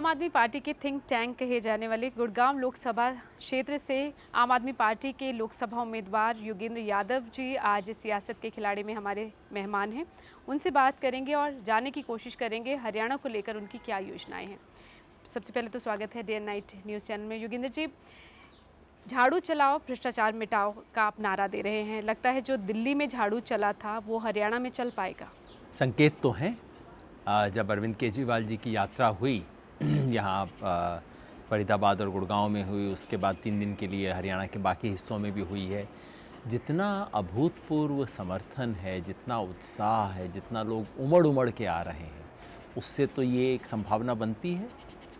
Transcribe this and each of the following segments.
आम आदमी पार्टी के थिंक टैंक कहे जाने वाले गुड़गांव लोकसभा क्षेत्र से आम आदमी पार्टी के लोकसभा उम्मीदवार योगेंद्र यादव जी आज सियासत के खिलाड़ी में हमारे मेहमान हैं। उनसे बात करेंगे और जानने की कोशिश करेंगे हरियाणा को लेकर उनकी क्या योजनाएं हैं। सबसे पहले तो स्वागत है day and night news channel में। योगेंद्र जी, झाड़ू चलाओ भ्रष्टाचार मिटाओ का आप नारा दे रहे हैं। लगता है जो दिल्ली में झाड़ू चला था वो हरियाणा में चल पाएगा? संकेत तो हैं। जब अरविंद केजरीवाल जी की यात्रा हुई यहाँ फरीदाबाद और गुड़गांव में हुई, उसके बाद 3 दिन के लिए हरियाणा के बाकी हिस्सों में भी हुई है, जितना अभूतपूर्व समर्थन है, जितना उत्साह है, जितना लोग उमड़ उमड़ के आ रहे हैं, उससे तो ये एक संभावना बनती है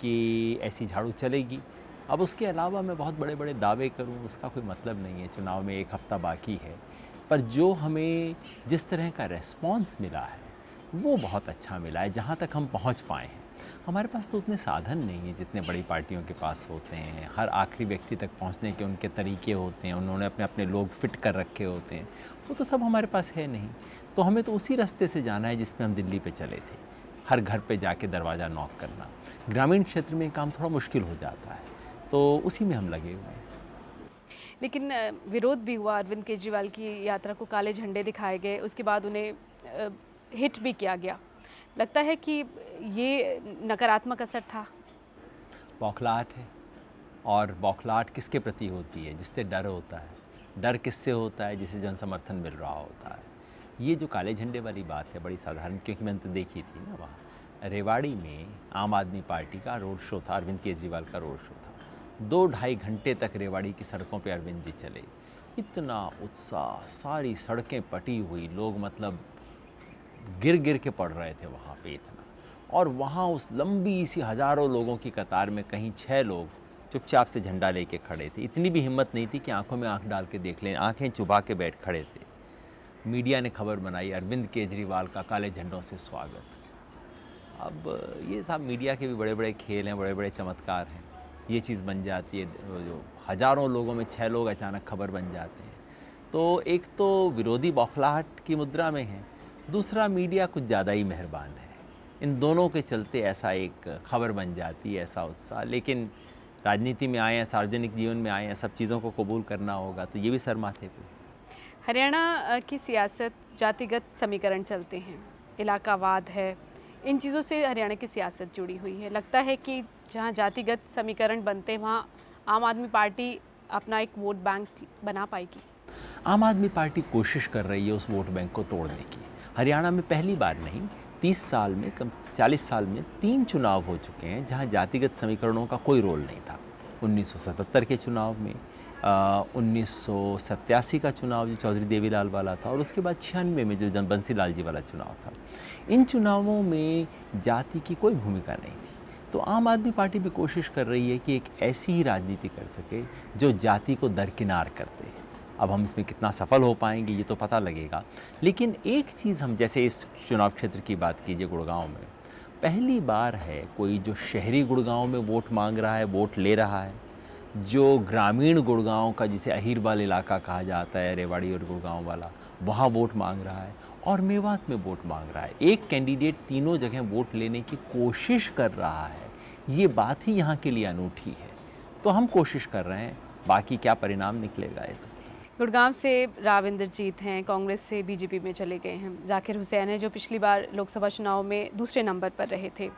कि ऐसी झाड़ू चलेगी। अब उसके अलावा मैं बहुत बड़े बड़े दावे करूं, उसका कोई मतलब नहीं है। चुनाव में 1 हफ्ता बाकी है, पर जो हमें जिस तरह का रेस्पॉन्स मिला है वो बहुत अच्छा मिला है। जहाँ तक हम पहुँच पाए हैं, हमारे पास तो उतने साधन नहीं हैं जितने बड़ी पार्टियों के पास होते हैं। हर आखिरी व्यक्ति तक पहुँचने के उनके तरीके होते हैं, उन्होंने अपने अपने लोग फिट कर रखे होते हैं, वो तो सब हमारे पास है नहीं। तो हमें तो उसी रास्ते से जाना है जिसमें हम दिल्ली पे चले थे, हर घर पे जाके दरवाज़ा नॉक करना। ग्रामीण क्षेत्र में काम थोड़ा मुश्किल हो जाता है, तो उसी में हम लगे हुए हैं। लेकिन विरोध भी हुआ, अरविंद केजरीवाल की यात्रा को काले झंडे दिखाए गए, उसके बाद उन्हें हिट भी किया गया। लगता है कि ये नकारात्मक असर था? बौखलाहट है, और बौखलाहट किसके प्रति होती है? जिससे डर होता है। डर किससे होता है? जिसे जन समर्थन मिल रहा होता है। ये जो काले झंडे वाली बात है बड़ी साधारण, क्योंकि मैंने तो देखी थी ना, वहाँ रेवाड़ी में आम आदमी पार्टी का रोड शो था, अरविंद केजरीवाल का रोड शो था। 2-2.5 घंटे तक रेवाड़ी की सड़कों पे अरविंद जी चले। इतना उत्साह, सारी सड़कें पटी हुई, लोग मतलब गिर गिर के पड़ रहे थे वहाँ पे इतना। और वहाँ उस लंबी सी हज़ारों लोगों की कतार में कहीं 6 लोग चुपचाप से झंडा लेके खड़े थे। इतनी भी हिम्मत नहीं थी कि आंखों में आंख डाल के देख लें, आंखें चुबा के बैठ खड़े थे। मीडिया ने खबर बनाई, अरविंद केजरीवाल का काले झंडों से स्वागत। अब ये सब मीडिया के भी बड़े बड़े खेल हैं, बड़े बड़े चमत्कार हैं। ये चीज़ बन जाती है, जो हज़ारों लोगों में 6 लोग अचानक खबर बन जाते हैं। तो एक तो विरोधी बौखलाहट की मुद्रा में है, दूसरा मीडिया कुछ ज़्यादा ही मेहरबान है। इन दोनों के चलते ऐसा एक खबर बन जाती है, ऐसा उत्साह। लेकिन राजनीति में आए हैं, सार्वजनिक जीवन में आए हैं, सब चीज़ों को कबूल करना होगा, तो ये भी सर माथे पे। हरियाणा की सियासत जातिगत समीकरण चलते हैं, इलाकावाद है, इन चीज़ों से हरियाणा की सियासत जुड़ी हुई है। लगता है कि जहाँ जातिगत समीकरण बनते हैं वहाँ आम आदमी पार्टी अपना एक वोट बैंक बना पाएगी? आम आदमी पार्टी कोशिश कर रही है उस वोट बैंक को तोड़ने की। हरियाणा में पहली बार नहीं, 30 साल में, कम 40 साल में 3 चुनाव हो चुके हैं जहां जातिगत समीकरणों का कोई रोल नहीं था। 1977 के चुनाव में, 1987 का चुनाव जो चौधरी देवीलाल वाला था, और उसके बाद 96 में जो बंसीलाल जी वाला चुनाव था। इन चुनावों में जाति की कोई भूमिका नहीं थी। तो आम आदमी पार्टी भी कोशिश कर रही है कि एक ऐसी ही राजनीति कर सके जो जाति को दरकिनार कर दे। अब हम इसमें कितना सफल हो पाएंगे ये तो पता लगेगा। लेकिन एक चीज़, हम जैसे इस चुनाव क्षेत्र की बात कीजिए, गुड़गांव में पहली बार है कोई जो शहरी गुड़गांव में वोट मांग रहा है, वोट ले रहा है। जो ग्रामीण गुड़गांव का, जिसे अहीरवाल इलाका कहा जाता है, रेवाड़ी और गुड़गांव वाला, वहाँ वोट मांग रहा है, और मेवात में वोट मांग रहा है। एक कैंडिडेट तीनों जगह वोट लेने की कोशिश कर रहा है। ये बात ही यहाँ के लिए अनूठी है। तो हम कोशिश कर रहे हैं, बाकी क्या परिणाम निकलेगा ये तो। गुड़गांव से राव इंद्रजीत हैं, कांग्रेस से बीजेपी में चले गए हैं। जाकिर हुसैन है जो पिछली बार लोकसभा चुनाव में दूसरे नंबर पर रहे थे।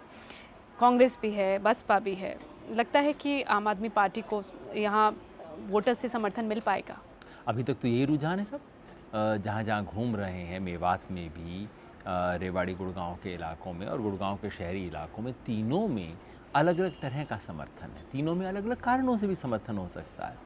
कांग्रेस भी है, बसपा भी है। लगता है कि आम आदमी पार्टी को यहाँ वोटर से समर्थन मिल पाएगा? अभी तक तो यही रुझान है सब। जहाँ जहाँ घूम रहे हैं, मेवात में भी, रेवाड़ी गुड़गांव के इलाकों में और गुड़गांव के शहरी इलाकों में, तीनों में अलग अलग तरह का समर्थन है। तीनों में अलग अलग कारणों से भी समर्थन हो सकता है,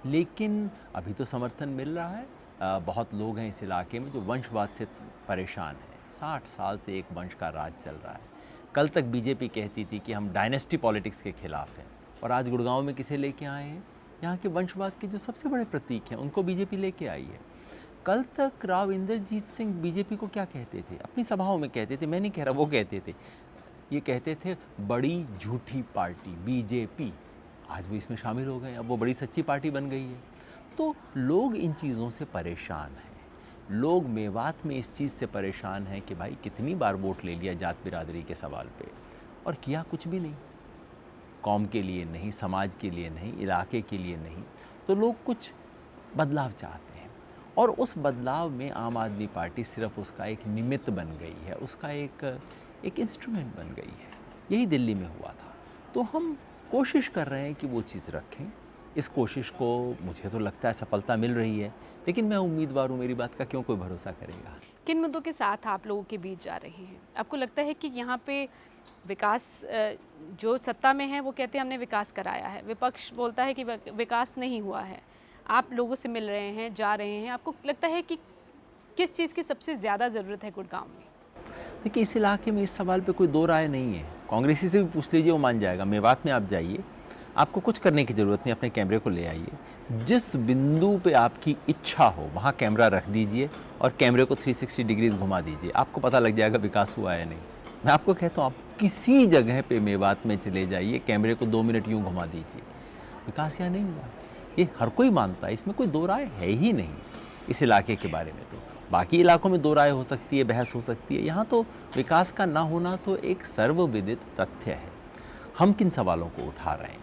लेकिन अभी तो समर्थन मिल रहा है। बहुत लोग हैं इस इलाके में जो वंशवाद से परेशान हैं। 60 साल से एक वंश का राज चल रहा है। कल तक बीजेपी कहती थी कि हम डायनेस्टी पॉलिटिक्स के खिलाफ हैं, और आज गुड़गांव में किसे लेके आए हैं? यहाँ के वंशवाद के जो सबसे बड़े प्रतीक हैं उनको बीजेपी लेके आई है। कल तक राव इंद्रजीत सिंह बीजेपी को क्या कहते थे? अपनी सभाओं में कहते थे, मैं नहीं कह रहा, वो कहते थे, ये कहते थे बड़ी झूठी पार्टी बीजेपी। आज वो इसमें शामिल हो गए, अब वो बड़ी सच्ची पार्टी बन गई है। तो लोग इन चीज़ों से परेशान हैं। लोग मेवात में इस चीज़ से परेशान हैं कि भाई कितनी बार वोट ले लिया जात बिरादरी के सवाल पे, और किया कुछ भी नहीं। कौम के लिए नहीं, समाज के लिए नहीं, इलाके के लिए नहीं, तो लोग कुछ बदलाव चाहते हैं। और उस बदलाव में आम आदमी पार्टी सिर्फ उसका एक निमित्त बन गई है, उसका एक इंस्ट्रूमेंट बन गई है। यही दिल्ली में हुआ था। तो हम कोशिश कर रहे हैं कि वो चीज़ रखें। इस कोशिश को मुझे तो लगता है सफलता मिल रही है, लेकिन मैं उम्मीदवार हूँ, मेरी बात का क्यों कोई भरोसा करेगा। किन मुद्दों के साथ आप लोगों के बीच जा रहे हैं? आपको लगता है कि यहाँ पे विकास, जो सत्ता में है वो कहते हैं हमने विकास कराया है, विपक्ष बोलता है कि विकास नहीं हुआ है। आप लोगों से मिल रहे हैं, जा रहे हैं, आपको लगता है कि किस चीज़ की सबसे ज़्यादा ज़रूरत है गुड़गांव में? देखिए, इस इलाके में इस सवाल पे कोई दो राय नहीं है। कांग्रेसी से भी पूछ लीजिए, वो मान जाएगा। मेवात में आप जाइए, आपको कुछ करने की ज़रूरत नहीं, अपने कैमरे को ले आइए। जिस बिंदु पे आपकी इच्छा हो वहाँ कैमरा रख दीजिए और कैमरे को 360 डिग्रीज घुमा दीजिए, आपको पता लग जाएगा विकास हुआ है नहीं। मैं आपको कहता हूँ, आप किसी जगह पे मेवात में चले जाइए, कैमरे को 2 मिनट यूँ घुमा दीजिए, विकास यहाँ नहीं हुआ। ये हर कोई मानता है, इसमें कोई दो राय है ही नहीं इस इलाके के बारे में। तो बाकी इलाकों में दो राय हो सकती है, बहस हो सकती है, यहाँ तो विकास का ना होना तो एक सर्वविदित तथ्य है। हम किन सवालों को उठा रहे हैं?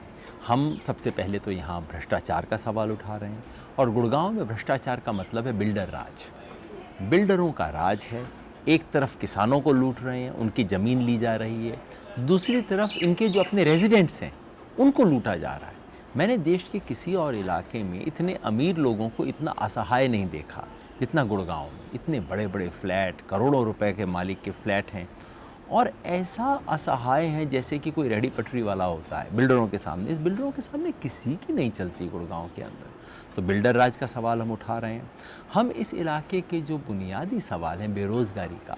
हम सबसे पहले तो यहाँ भ्रष्टाचार का सवाल उठा रहे हैं, और गुड़गांव में भ्रष्टाचार का मतलब है बिल्डर राज। बिल्डरों का राज है। एक तरफ किसानों को लूट रहे हैं, उनकी ज़मीन ली जा रही है, दूसरी तरफ इनके जो अपने रेजिडेंट्स हैं उनको लूटा जा रहा है। मैंने देश के किसी और इलाके में इतने अमीर लोगों को इतना असहाय नहीं देखा जितना गुड़गांव में। इतने बड़े बड़े फ्लैट, करोड़ों रुपए के मालिक के फ्लैट हैं, और ऐसा असहाय है जैसे कि कोई रेडी पटरी वाला होता है बिल्डरों के सामने। इस बिल्डरों के सामने किसी की नहीं चलती गुड़गांव के अंदर। तो बिल्डर राज का सवाल हम उठा रहे हैं। हम इस इलाके के जो बुनियादी सवाल हैं बेरोज़गारी का,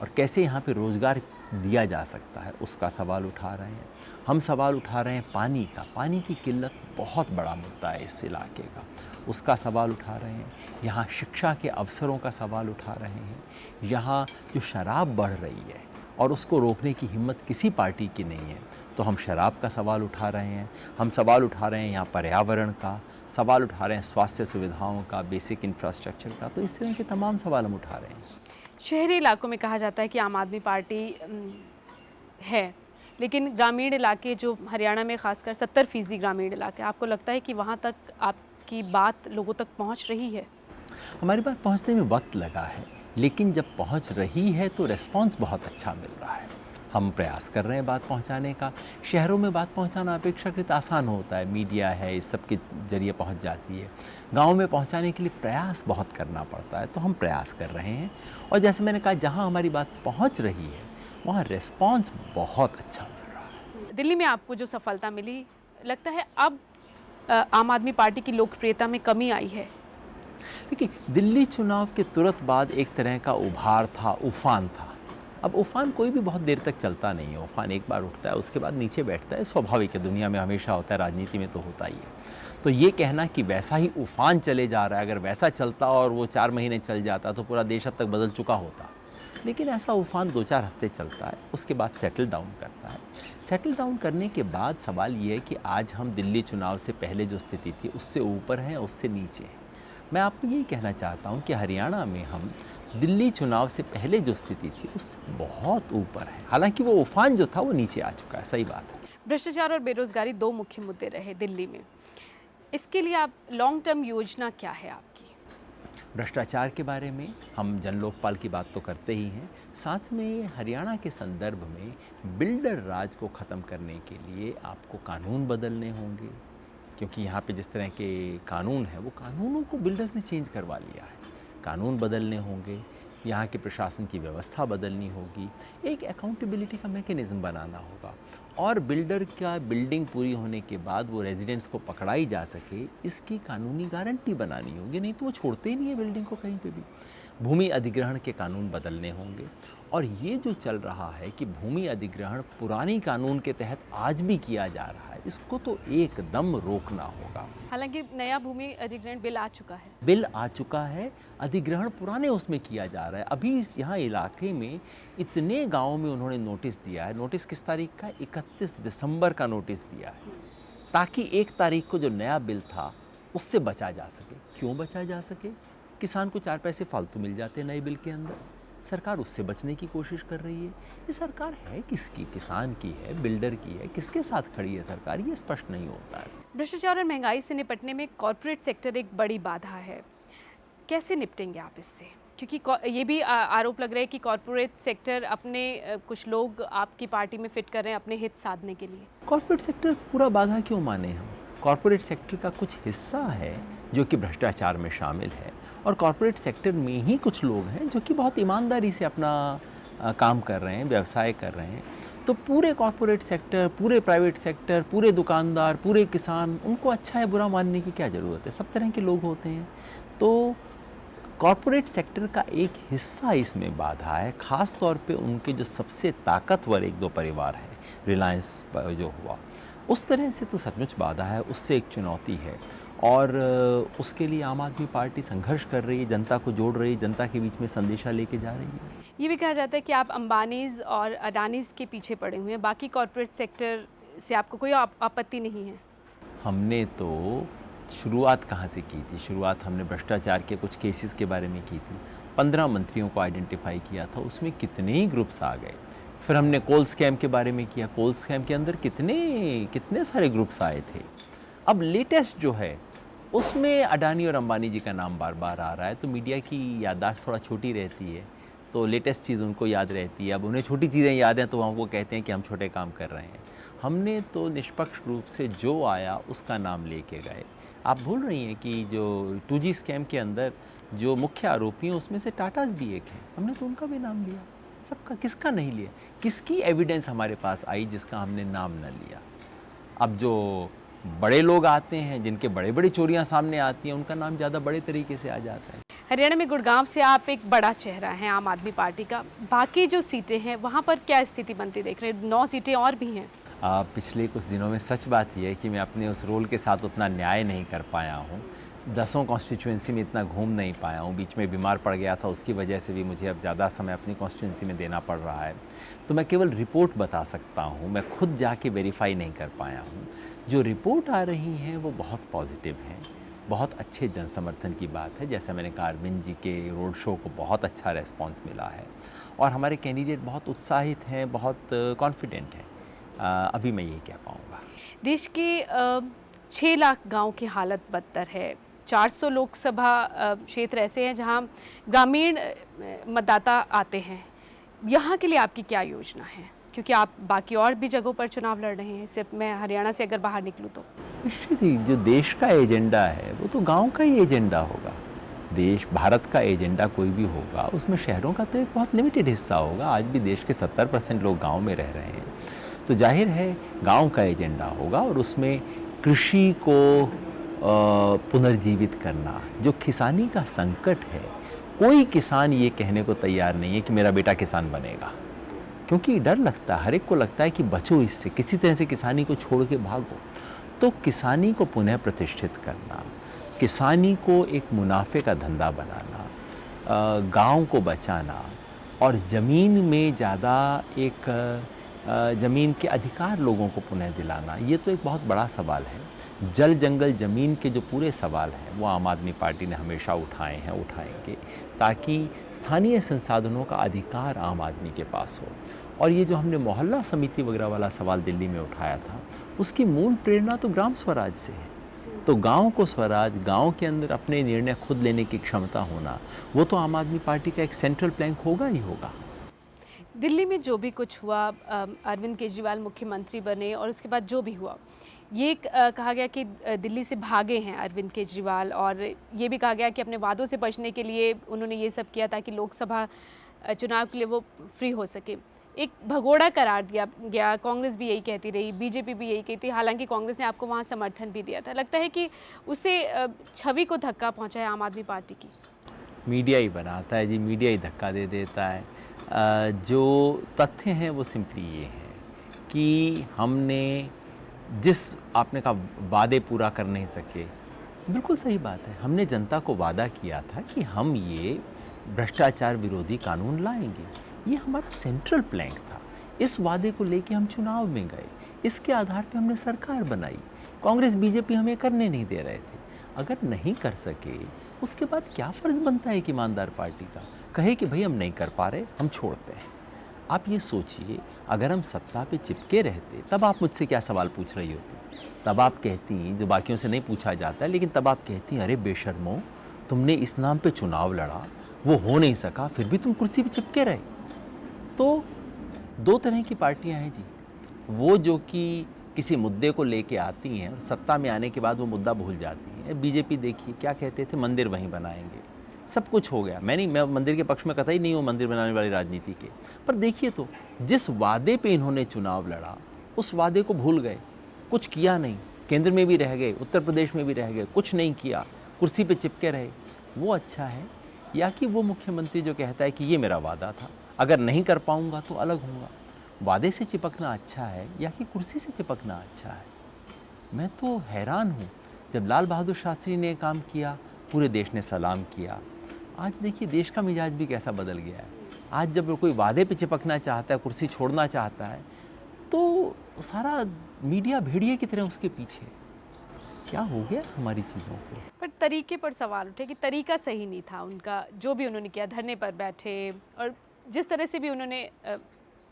और कैसे यहाँ पे रोज़गार दिया जा सकता है, उसका सवाल उठा रहे हैं। हम सवाल उठा रहे हैं पानी का। पानी की किल्लत बहुत बड़ा मुद्दा है इस इलाके का, उसका सवाल उठा रहे हैं। यहाँ शिक्षा के अवसरों का सवाल उठा रहे हैं। यहाँ जो शराब बढ़ रही है और उसको रोकने की हिम्मत किसी पार्टी की नहीं है, तो हम शराब का सवाल उठा रहे हैं। हम सवाल उठा रहे हैं यहाँ पर्यावरण का, सवाल उठा रहे हैं स्वास्थ्य सुविधाओं का, बेसिक इंफ्रास्ट्रक्चर का। तो इस तरह के तमाम सवाल हम उठा रहे हैं। शहरी इलाकों में कहा जाता है कि आम आदमी पार्टी है, लेकिन ग्रामीण इलाके जो हरियाणा में खासकर 70% ग्रामीण इलाके, आपको लगता है कि वहाँ तक आपकी बात लोगों तक पहुँच रही है? हमारी बात पहुंचने में वक्त लगा है, लेकिन जब पहुंच रही है तो रिस्पांस बहुत अच्छा मिल रहा है। हम प्रयास कर रहे हैं बात पहुंचाने का। शहरों में बात पहुंचाना अपेक्षाकृत आसान होता है, मीडिया है, इस सब के जरिए पहुंच जाती है। गांव में पहुंचाने के लिए प्रयास बहुत करना पड़ता है, तो हम प्रयास कर रहे हैं। और जैसे मैंने कहा, जहां हमारी बात पहुंच रही है वहाँ रिस्पांस बहुत अच्छा मिल रहा है। दिल्ली में आपको जो सफलता मिली, लगता है अब आम आदमी पार्टी की लोकप्रियता में कमी आई है? देखिए, दिल्ली चुनाव के तुरंत बाद एक तरह का उभार था, उफान था। अब उफान कोई भी बहुत देर तक चलता नहीं है। उफान एक बार उठता है, उसके बाद नीचे बैठता है, स्वाभाविक है, दुनिया में हमेशा होता है, राजनीति में तो होता ही है। तो ये कहना कि वैसा ही उफान चले जा रहा है, अगर वैसा चलता और वो 4 महीने चल जाता तो पूरा देश अब तक बदल चुका होता। लेकिन ऐसा उफान 2-4 हफ्ते चलता है, उसके बाद सेटल डाउन करता है। सेटल डाउन करने के बाद सवाल ये है कि आज हम दिल्ली चुनाव से पहले जो स्थिति थी उससे ऊपर हैं, उससे नीचे हैं। मैं आपको यही कहना चाहता हूँ कि हरियाणा में हम दिल्ली चुनाव से पहले जो स्थिति थी उससे बहुत ऊपर है। हालांकि वो उफान जो था वो नीचे आ चुका है, सही बात है। भ्रष्टाचार और बेरोजगारी 2 मुख्य मुद्दे रहे दिल्ली में। इसके लिए आप लॉन्ग टर्म योजना क्या है आपकी? भ्रष्टाचार के बारे में हम जन लोकपाल की बात तो करते ही हैं, साथ में हरियाणा के संदर्भ में बिल्डर राज को ख़त्म करने के लिए आपको कानून बदलने होंगे, क्योंकि यहाँ पे जिस तरह के कानून हैं वो कानूनों को बिल्डर्स ने चेंज करवा लिया है। कानून बदलने होंगे, यहाँ के प्रशासन की व्यवस्था बदलनी होगी, एक अकाउंटेबिलिटी का मैकेनिज़्म बनाना होगा, और बिल्डर का बिल्डिंग पूरी होने के बाद वो रेजिडेंट्स को पकड़ाई जा सके, इसकी कानूनी गारंटी बनानी होगी, नहीं तो वो छोड़ते ही नहीं है बिल्डिंग को कहीं पे भी। भूमि अधिग्रहण के कानून बदलने होंगे, और ये जो चल रहा है कि भूमि अधिग्रहण पुरानी कानून के तहत आज भी किया जा रहा है, इसको तो एकदम रोकना होगा। हालांकि नया भूमि अधिग्रहण बिल आ चुका है। बिल आ चुका है, अधिग्रहण पुराने उसमें किया जा रहा है। अभी इस यहाँ इलाके में इतने गाँव में उन्होंने नोटिस दिया है। नोटिस किस तारीख का? 31 दिसंबर का नोटिस दिया है, ताकि 1 तारीख को जो नया बिल था उससे बचा जा सके। क्यों बचा जा सके? किसान को 4 पैसे फालतू मिल जाते नए बिल के अंदर, सरकार उससे बचने की कोशिश कर रही है। ये सरकार है किसकी? किसान की है, बिल्डर की है, किसके साथ खड़ी है सरकार? ये स्पष्ट नहीं होता है। भ्रष्टाचार और महंगाई से निपटने में कॉरपोरेट सेक्टर एक बड़ी बाधा है। कैसे निपटेंगे आप इससे? क्योंकि ये भी आरोप लग रहा है कि कॉरपोरेट सेक्टर अपने कुछ लोग आपकी पार्टी में फिट कर रहे हैं अपने हित साधने के लिए। कॉरपोरेट सेक्टर पूरा बाधा क्यों माने हम? कॉरपोरेट सेक्टर का कुछ हिस्सा है जो कि भ्रष्टाचार में शामिल है, और कॉरपोरेट सेक्टर में ही कुछ लोग हैं जो कि बहुत ईमानदारी से अपना काम कर रहे हैं, व्यवसाय कर रहे हैं। तो पूरे कॉरपोरेट सेक्टर, पूरे प्राइवेट सेक्टर, पूरे दुकानदार, पूरे किसान, उनको अच्छा या बुरा मानने की क्या ज़रूरत है? सब तरह के लोग होते हैं। तो कॉरपोरेट सेक्टर का एक हिस्सा इसमें बाधा है, ख़ास तौर पे उनके जो सबसे ताकतवर एक दो परिवार हैं, रिलायंस जो हुआ, उस तरह से तो सचमुच बाधा है, उससे एक चुनौती है। और उसके लिए आम आदमी पार्टी संघर्ष कर रही है, जनता को जोड़ रही है, जनता के बीच में संदेशा लेके जा रही है। ये भी कहा जाता है कि आप अंबानीज़ और अडानीज़ के पीछे पड़े हुए हैं, बाकी कॉरपोरेट सेक्टर से आपको कोई आपत्ति नहीं है? हमने तो शुरुआत कहाँ से की थी? शुरुआत हमने भ्रष्टाचार के कुछ केसेस के बारे में की थी। 15 मंत्रियों को आइडेंटिफाई किया था, उसमें कितने ही ग्रुप्स आ गए। फिर हमने कोल स्कैम के बारे में किया, कोल स्कैम के अंदर कितने सारे ग्रुप्स आए थे। अब लेटेस्ट जो है उसमें अडानी और अंबानी जी का नाम बार बार आ रहा है, तो मीडिया की याददाश्त थोड़ा छोटी रहती है, तो लेटेस्ट चीज़ उनको याद रहती है। अब उन्हें छोटी चीज़ें याद हैं तो वो कहते हैं कि हम छोटे काम कर रहे हैं। हमने तो निष्पक्ष रूप से जो आया उसका नाम लेके गए। आप भूल रही हैं कि जो 2G स्कैम के अंदर जो मुख्य आरोपी हैं उसमें से टाटास भी एक हैं, हमने तो उनका भी नाम लिया। सबका, किसका नहीं लिया? किसकी एविडेंस हमारे पास आई जिसका हमने नाम न लिया? अब जो बड़े लोग आते हैं, जिनके बड़े बड़ी चोरियां सामने आती हैं, उनका नाम ज़्यादा बड़े तरीके से आ जाता है। हरियाणा में गुड़गांव से आप एक बड़ा चेहरा हैं आम आदमी पार्टी का, बाकी जो सीटें हैं वहाँ पर क्या स्थिति बनती देख रहे हैं? 9 सीटें और भी हैं। पिछले कुछ दिनों में सच बात यह है कि मैं अपने उस रोल के साथ उतना न्याय नहीं कर पाया हूँ। 10 कॉन्स्टिट्यूएंसी में इतना घूम नहीं पाया हूँ, बीच में बीमार पड़ गया था, उसकी वजह से भी मुझे अब ज़्यादा समय अपनी कॉन्स्टिट्यूएंसी में देना पड़ रहा है। तो मैं केवल रिपोर्ट बता सकता हूँ, मैं खुद जाके वेरीफाई नहीं कर पाया हूँ। जो रिपोर्ट आ रही हैं वो बहुत पॉजिटिव हैं, बहुत अच्छे जन समर्थन की बात है। जैसा मैंने कहा, अरविंद जी के रोड शो को बहुत अच्छा रेस्पॉन्स मिला है, और हमारे कैंडिडेट बहुत उत्साहित हैं, बहुत कॉन्फिडेंट हैं। अभी मैं यही कह पाऊँगा। देश के 6 लाख गांव की हालत बदतर है। 400 लोकसभा क्षेत्र ऐसे हैं जहां ग्रामीण मतदाता आते हैं। यहाँ के लिए आपकी क्या योजना है? क्योंकि आप बाकी और भी जगहों पर चुनाव लड़ रहे हैं, सिर्फ मैं हरियाणा से अगर बाहर निकलूँ तो। निश्चित ही जो देश का एजेंडा है वो तो गांव का ही एजेंडा होगा। देश, भारत का एजेंडा कोई भी होगा उसमें शहरों का तो एक बहुत लिमिटेड हिस्सा होगा। आज भी देश के 70% लोग गांव में रह रहे हैं, तो जाहिर है गांव का एजेंडा होगा, और उसमें कृषि को पुनर्जीवित करना, जो किसानी का संकट है, कोई किसान ये कहने को तैयार नहीं है कि मेरा बेटा किसान बनेगा, क्योंकि डर लगता है, हर एक को लगता है कि बचो इससे, किसी तरह से किसानी को छोड़ के भागो। तो किसानी को पुनः प्रतिष्ठित करना, किसानी को एक मुनाफे का धंधा बनाना, गांव को बचाना, और ज़मीन में ज़्यादा एक ज़मीन के अधिकार लोगों को पुनः दिलाना, ये तो एक बहुत बड़ा सवाल है। जल जंगल ज़मीन के जो पूरे सवाल हैं वो आम आदमी पार्टी ने हमेशा उठाए हैं, उठाएंगे, ताकि स्थानीय संसाधनों का अधिकार आम आदमी के पास हो। और ये जो हमने मोहल्ला समिति वगैरह वाला सवाल दिल्ली में उठाया था, उसकी मूल प्रेरणा तो ग्राम स्वराज से है। तो गांव को स्वराज, गांव के अंदर अपने निर्णय खुद लेने की क्षमता होना, वो तो आम आदमी पार्टी का एक सेंट्रल प्लैंक होगा ही होगा। दिल्ली में जो भी कुछ हुआ, अरविंद केजरीवाल मुख्यमंत्री बने और उसके बाद जो भी हुआ, ये कहा गया कि दिल्ली से भागे हैं अरविंद केजरीवाल, और ये भी कहा गया कि अपने वादों से बचने के लिए उन्होंने ये सब किया ताकि लोकसभा चुनाव के लिए वो फ्री हो सके। एक भगोड़ा करार दिया गया, कांग्रेस भी यही कहती रही, बीजेपी भी यही कहती, हालांकि कांग्रेस ने आपको वहाँ समर्थन भी दिया था। लगता है कि उसे छवि को धक्का पहुँचा है आम आदमी पार्टी की। मीडिया ही बनाता है जी, मीडिया ही धक्का दे देता है। जो तथ्य हैं वो सिंपली ये हैं कि हमने जिस, आपने कहा वादे पूरा कर नहीं सके, बिल्कुल सही बात है। हमने जनता को वादा किया था कि हम ये भ्रष्टाचार विरोधी कानून लाएंगे, ये हमारा सेंट्रल प्लैंक था। इस वादे को लेके हम चुनाव में गए, इसके आधार पे हमने सरकार बनाई। कांग्रेस बीजेपी हमें करने नहीं दे रहे थे। अगर नहीं कर सके उसके बाद क्या फ़र्ज़ बनता है एक ईमानदार पार्टी का? कहे कि भाई हम नहीं कर पा रहे, हम छोड़ते हैं। आप ये सोचिए, अगर हम सत्ता पे चिपके रहते तब आप मुझसे क्या सवाल पूछ रही होती? तब आप कहती, जो बाकियों से नहीं पूछा जाता है, लेकिन तब आप कहती, अरे बेशर्मो, तुमने इस नाम पे चुनाव लड़ा, वो हो नहीं सका, फिर भी तुम कुर्सी पे चिपके रहे। तो दो तरह की पार्टियां हैं जी। वो जो कि किसी मुद्दे को लेके आती हैं और सत्ता में आने के बाद वो मुद्दा भूल जाती हैं। बीजेपी देखिए क्या कहते थे, मंदिर वहीं बनाएंगे, सब कुछ हो गया। मैं मंदिर के पक्ष में कतई नहीं हूँ मंदिर बनाने वाली राजनीति के, पर देखिए तो जिस वादे पे इन्होंने चुनाव लड़ा उस वादे को भूल गए, कुछ किया नहीं, केंद्र में भी रह गए, उत्तर प्रदेश में भी रह गए, कुछ नहीं किया, कुर्सी पे चिपके रहे। वो अच्छा है या कि वो मुख्यमंत्री जो कहता है कि ये मेरा वादा था, अगर नहीं कर पाऊंगा तो अलग होऊंगा? वादे से चिपकना अच्छा है या कि कुर्सी से चिपकना अच्छा है? मैं तो हैरान हूँ। जब लाल बहादुर शास्त्री ने काम किया पूरे देश ने सलाम किया। आज देखिए देश का मिजाज भी कैसा बदल गया है। आज जब कोई वादे पे चिपकना चाहता है, कुर्सी छोड़ना चाहता है, तो सारा मीडिया भेड़िए की तरह उसके पीछे। क्या हो गया हमारी चीज़ों को? पर तरीके पर सवाल उठे कि तरीका सही नहीं था उनका, जो भी उन्होंने किया, धरने पर बैठे और जिस तरह से भी उन्होंने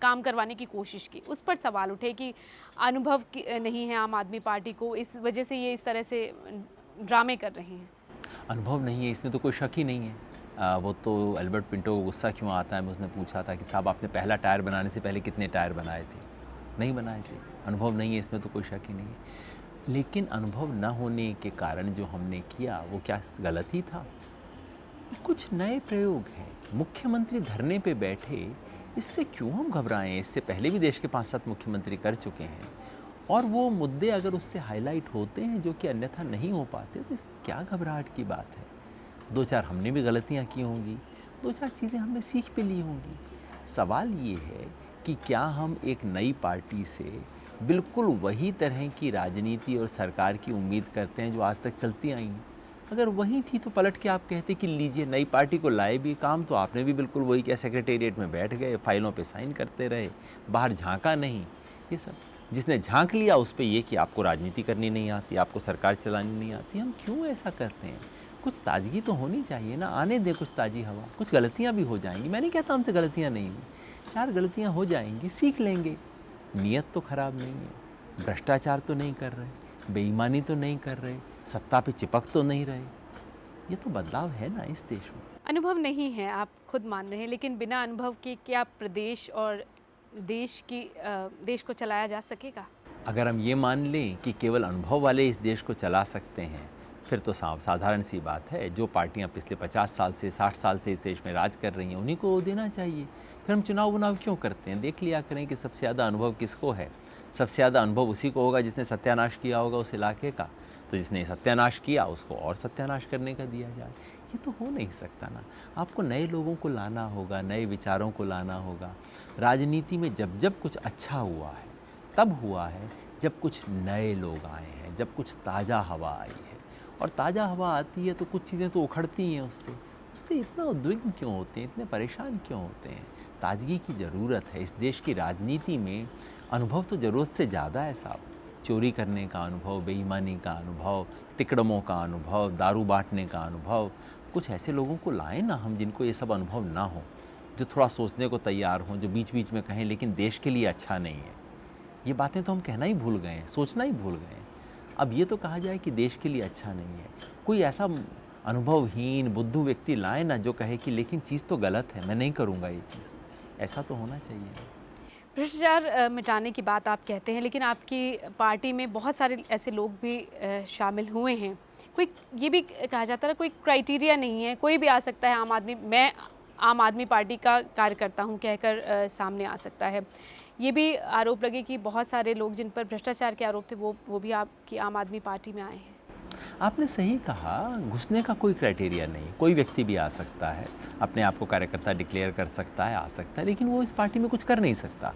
काम करवाने की कोशिश की, उस पर सवाल उठे कि अनुभव नहीं है आम आदमी पार्टी को, इस वजह से ये इस तरह से ड्रामे कर रहे हैं। अनुभव नहीं है, इसमें तो कोई शक ही नहीं है। वो तो एल्बर्ट पिंटो को गुस्सा क्यों आता है, उसने पूछा था कि साहब आपने पहला टायर बनाने से पहले कितने टायर बनाए थे? नहीं बनाए थे। अनुभव नहीं है, इसमें तो कोई शक ही नहीं है। लेकिन अनुभव न होने के कारण जो हमने किया वो क्या गलत ही था? कुछ नए प्रयोग हैं। मुख्यमंत्री धरने पे बैठे, इससे क्यों हम घबराएं? इससे पहले भी देश के 5-7 मुख्यमंत्री कर चुके हैं और वो मुद्दे अगर उससे हाईलाइट होते हैं जो कि अन्यथा नहीं हो पाते, तो इसमें क्या घबराहट की बात है? 2-4 हमने भी गलतियां की होंगी, 2-4 चीज़ें हमने सीख पे ली होंगी। सवाल ये है कि क्या हम एक नई पार्टी से बिल्कुल वही तरह की राजनीति और सरकार की उम्मीद करते हैं जो आज तक चलती आई हैं? अगर वही थी तो पलट के आप कहते कि लीजिए नई पार्टी को लाए भी, काम तो आपने भी बिल्कुल वही किया, सेक्रेटेरिएट में बैठ गए, फाइलों पे साइन करते रहे, बाहर झांका नहीं। ये सब जिसने झांक लिया उस पर ये कि आपको राजनीति करनी नहीं आती, आपको सरकार चलानी नहीं आती। हम क्यों ऐसा करते हैं? कुछ ताजगी तो होनी चाहिए ना, आने दे कुछ ताज़ी हवा। कुछ गलतियाँ भी हो जाएंगी, मैं नहीं कहता हमसे गलतियाँ नहीं हुई, 4 गलतियाँ हो जाएंगी, सीख लेंगे। नीयत तो ख़राब नहीं है, भ्रष्टाचार तो नहीं कर रहे, बेईमानी तो नहीं कर रहे, सत्ता पे चिपक तो नहीं रहे। ये तो बदलाव है ना इस देश में। अनुभव नहीं है, आप खुद मान रहे हैं, लेकिन बिना अनुभव के क्या प्रदेश और देश को चलाया जा सकेगा? अगर हम ये मान लें कि केवल अनुभव वाले इस देश को चला सकते हैं, फिर तो साधारण सी बात है, जो पार्टियां पिछले 50 साल से 60 साल से इस देश में राज कर रही हैं उन्हीं को देना चाहिए। फिर हम चुनाव क्यों करते हैं? देख लिया करें कि सबसे ज़्यादा अनुभव किसको है। सबसे ज़्यादा अनुभव उसी को होगा जिसने सत्यानाश किया होगा उस इलाके का। तो जिसने सत्यानाश किया उसको और सत्यानाश करने का दिया जाए, ये तो हो नहीं सकता ना। आपको नए लोगों को लाना होगा, नए विचारों को लाना होगा। राजनीति में जब जब कुछ अच्छा हुआ है तब हुआ है जब कुछ नए लोग आए हैं, जब कुछ ताज़ा हवा आई है। और ताज़ा हवा आती है तो कुछ चीज़ें तो उखड़ती हैं उससे इतना उद्विग्न क्यों होते हैं, इतने परेशान क्यों होते हैं? ताजगी की ज़रूरत है इस देश की राजनीति में। अनुभव तो ज़रूरत से ज़्यादा है साहब। चोरी करने का अनुभव, बेईमानी का अनुभव, तिकड़मों का अनुभव, दारू बांटने का अनुभव। कुछ ऐसे लोगों को लाएं ना हम जिनको ये सब अनुभव ना हो, जो थोड़ा सोचने को तैयार हों, जो बीच बीच में कहें लेकिन देश के लिए अच्छा नहीं है। ये बातें तो हम कहना ही भूल गए हैं, सोचना ही भूल गए हैं। अब ये तो कहा जाए कि देश के लिए अच्छा नहीं है। कोई ऐसा अनुभवहीन बुद्धू व्यक्ति लाए ना जो कहे कि लेकिन चीज़ तो गलत है, मैं नहीं करूँगा ये चीज़। ऐसा तो होना चाहिए। भ्रष्टाचार मिटाने की बात आप कहते हैं, लेकिन आपकी पार्टी में बहुत सारे ऐसे लोग भी शामिल हुए हैं। कोई ये भी कहा जाता है कोई क्राइटेरिया नहीं है, कोई भी आ सकता है, मैं आम आदमी पार्टी का कार्यकर्ता हूं कहकर सामने आ सकता है। ये भी आरोप लगे कि बहुत सारे लोग जिन पर भ्रष्टाचार के आरोप थे वो भी आपकी आम आदमी पार्टी में आए हैं। आपने सही कहा, घुसने का कोई क्राइटेरिया नहीं, कोई व्यक्ति भी आ सकता है, अपने आप को कार्यकर्ता डिक्लेयर कर सकता है, आ सकता है, लेकिन वो इस पार्टी में कुछ कर नहीं सकता।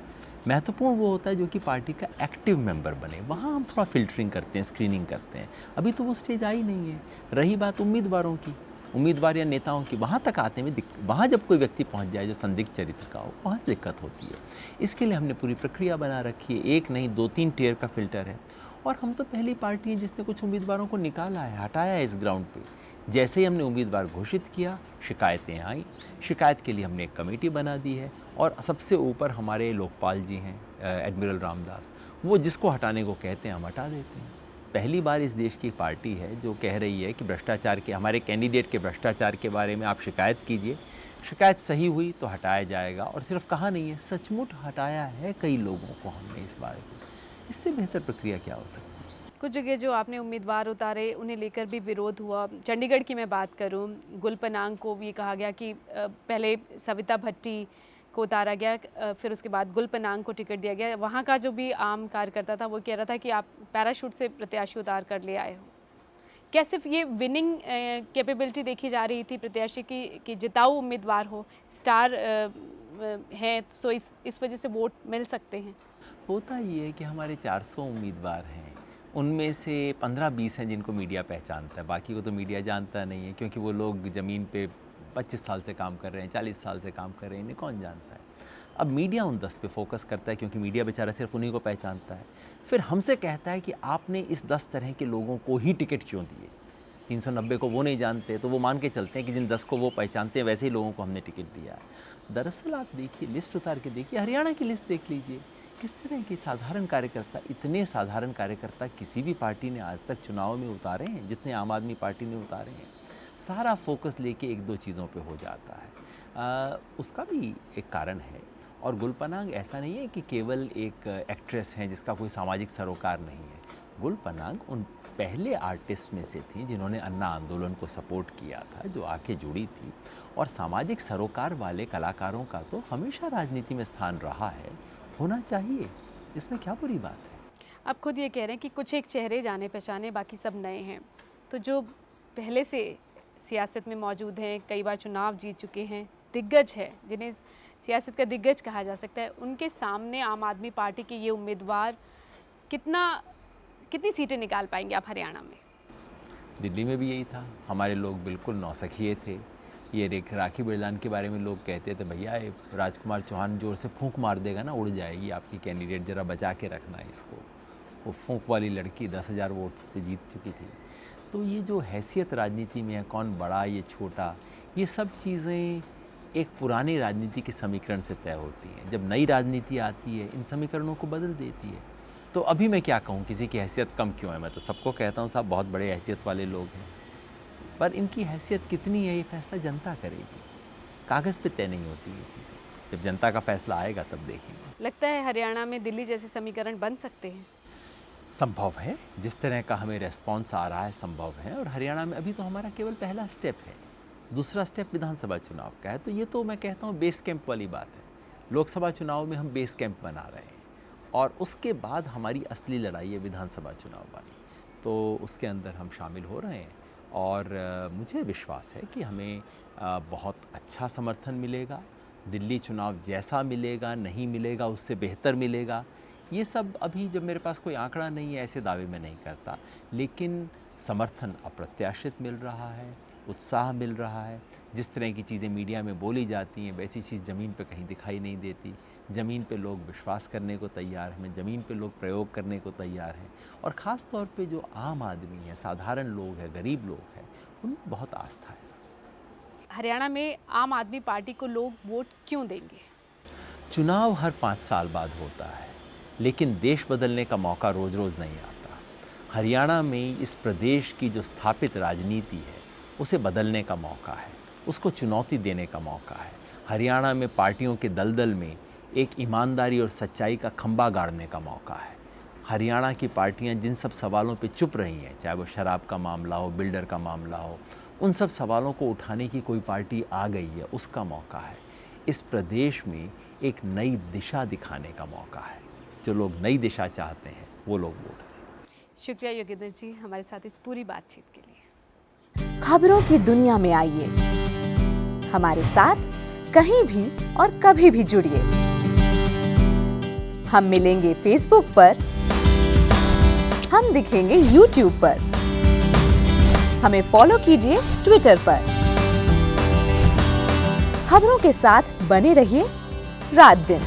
महत्वपूर्ण वो होता है जो कि पार्टी का एक्टिव मेंबर बने। वहाँ हम थोड़ा फिल्टरिंग करते हैं, स्क्रीनिंग करते हैं। अभी तो वो स्टेज आई नहीं है। रही बात उम्मीदवारों की, उम्मीदवार या नेताओं की, वहाँ तक आते में वहाँ जब कोई व्यक्ति पहुँच जाए जो संदिग्ध चरित्र का हो, वहाँ से दिक्कत होती है। इसके लिए हमने पूरी प्रक्रिया बना रखी है। एक नहीं 2-3 टियर का फिल्टर है और हम तो पहली पार्टी हैं जिसने कुछ उम्मीदवारों को निकाला है, हटाया है इस ग्राउंड पे। जैसे ही हमने उम्मीदवार घोषित किया, शिकायतें आई, शिकायत के लिए हमने एक कमेटी बना दी है और सबसे ऊपर हमारे लोकपाल जी हैं, एडमिरल रामदास, वो जिसको हटाने को कहते हैं हम हटा देते हैं। पहली बार इस देश की पार्टी है जो कह रही है कि भ्रष्टाचार के, हमारे कैंडिडेट के भ्रष्टाचार के बारे में आप शिकायत कीजिए, शिकायत सही हुई तो हटाया जाएगा। और सिर्फ कहा नहीं है, सचमुच हटाया है कई लोगों को हमने इस बारे में। इससे बेहतर प्रक्रिया क्या हो सकती है? कुछ जगह जो आपने उम्मीदवार उतारे उन्हें लेकर भी विरोध हुआ। चंडीगढ़ की मैं बात करूं, गुलपनांग को भी कहा गया कि पहले सविता भट्टी को उतारा गया, फिर उसके बाद गुलपनांग को टिकट दिया गया। वहाँ का जो भी आम कार्यकर्ता था वो कह रहा था कि आप पैराशूट से प्रत्याशी उतार कर ले आए हो। क्या सिर्फ ये विनिंग कैपेबिलिटी देखी जा रही थी प्रत्याशी की कि जिताऊ उम्मीदवार हो, स्टार है, तो इस वजह से वोट मिल सकते हैं? होता ये है कि हमारे 400 उम्मीदवार हैं, उनमें से 15-20 हैं जिनको मीडिया पहचानता है, बाकी को तो मीडिया जानता नहीं है, क्योंकि वो लोग ज़मीन पे 25 साल से काम कर रहे हैं, 40 साल से काम कर रहे हैं, इन्हें कौन जानता है। अब मीडिया उन 10 पे फोकस करता है, क्योंकि मीडिया बेचारा सिर्फ उन्हीं को पहचानता है। फिर हमसे कहता है कि आपने इस 10 तरह के लोगों को ही टिकट क्यों दिए, 390 को वो नहीं जानते, तो वो मान के चलते हैं कि जिन 10 को वो पहचानते हैं वैसे ही लोगों को हमने टिकट दिया। दरअसल आप देखिए, लिस्ट उतार के देखिए, हरियाणा की लिस्ट देख लीजिए, किस तरह के साधारण कार्यकर्ता, इतने साधारण कार्यकर्ता किसी भी पार्टी ने आज तक चुनाव में उतारे हैं जितने आम आदमी पार्टी ने उतारे हैं। सारा फोकस लेके 1-2 चीज़ों पे हो जाता है। उसका भी एक कारण है। और गुलपनांग ऐसा नहीं है कि केवल एक एक्ट्रेस हैं जिसका कोई सामाजिक सरोकार नहीं है। गुलपनांग उन पहले आर्टिस्ट में से थी जिन्होंने अन्ना आंदोलन को सपोर्ट किया था, जो आके जुड़ी थी। और सामाजिक सरोकार वाले कलाकारों का तो हमेशा राजनीति में स्थान रहा है, होना चाहिए, इसमें क्या बुरी बात है। आप खुद ये कह रहे हैं कि कुछ एक चेहरे जाने पहचाने, बाकी सब नए हैं, तो जो पहले से सियासत में मौजूद हैं, कई बार चुनाव जीत चुके हैं, दिग्गज है, जिन्हें सियासत का दिग्गज कहा जा सकता है, उनके सामने आम आदमी पार्टी के ये उम्मीदवार कितनी सीटें निकाल पाएंगे आप हरियाणा में? दिल्ली में भी यही था, हमारे लोग बिल्कुल नौसखिए थे। ये राखी बिरलान के बारे में लोग कहते थे, भैया ये राजकुमार चौहान जोर से फूंक मार देगा ना, उड़ जाएगी आपकी कैंडिडेट, ज़रा बचा के रखना है इसको। वो फूंक वाली लड़की 10,000 वोट से जीत चुकी थी। तो ये जो हैसियत राजनीति में है, कौन बड़ा ये छोटा, ये सब चीज़ें एक पुरानी राजनीति के समीकरण से तय होती हैं। जब नई राजनीति आती है इन समीकरणों को बदल देती है। तो अभी मैं क्या कहूँ, किसी की हैसियत कम क्यों है? मैं तो सबको कहता हूँ साहब बहुत बड़े हैसियत वाले लोग हैं, पर इनकी हैसियत कितनी है ये फैसला जनता करेगी, कागज़ पे तय नहीं होती ये चीज़ें। जब जनता का फैसला आएगा तब देखेंगे। लगता है हरियाणा में दिल्ली जैसे समीकरण बन सकते हैं? संभव है, जिस तरह का हमें रेस्पॉन्स आ रहा है संभव है। और हरियाणा में अभी तो हमारा केवल पहला स्टेप है, दूसरा स्टेप विधानसभा चुनाव का है। तो ये तो मैं कहता हूँ बेस कैंप वाली बात है। लोकसभा चुनाव में हम बेस कैंप बना रहे हैं और उसके बाद हमारी असली लड़ाई है विधानसभा चुनाव वाली, तो उसके अंदर हम शामिल हो रहे हैं। और मुझे विश्वास है कि हमें बहुत अच्छा समर्थन मिलेगा। दिल्ली चुनाव जैसा मिलेगा, नहीं मिलेगा, उससे बेहतर मिलेगा। ये सब अभी जब मेरे पास कोई आंकड़ा नहीं है, ऐसे दावे में नहीं करता, लेकिन समर्थन अप्रत्याशित मिल रहा है, उत्साह मिल रहा है। जिस तरह की चीज़ें मीडिया में बोली जाती हैं वैसी चीज़ ज़मीन पे कहीं दिखाई नहीं देती। ज़मीन पे लोग विश्वास करने को तैयार हैं, ज़मीन पे लोग प्रयोग करने को तैयार हैं। और ख़ास तौर पे जो आम आदमी है, साधारण लोग हैं, गरीब लोग हैं, उनमें बहुत आस्था है। हरियाणा में आम आदमी पार्टी को लोग वोट क्यों देंगे? चुनाव हर 5 साल बाद होता है, लेकिन देश बदलने का मौका रोज़ रोज़ नहीं आता। हरियाणा में इस प्रदेश की जो स्थापित राजनीति है उसे बदलने का मौका है, उसको चुनौती देने का मौका है। हरियाणा में पार्टियों के दलदल में एक ईमानदारी और सच्चाई का खंभा गाड़ने का मौका है। हरियाणा की पार्टियां जिन सब सवालों पे चुप रही हैं, चाहे वो शराब का मामला हो, बिल्डर का मामला हो, उन सब सवालों को उठाने की कोई पार्टी आ गई है, उसका मौका है। इस प्रदेश में एक नई दिशा दिखाने का मौका है। जो लोग नई दिशा चाहते हैं वो लोग वोट दें। शुक्रिया योगेंद्र जी हमारे साथ इस पूरी बातचीत के लिए। खबरों की दुनिया में आइए, हमारे साथ कहीं भी और कभी भी जुड़िए। हम मिलेंगे फेसबुक पर, हम दिखेंगे यूट्यूब पर, हमें फॉलो कीजिए ट्विटर पर। खबरों के साथ बने रहिए रात दिन।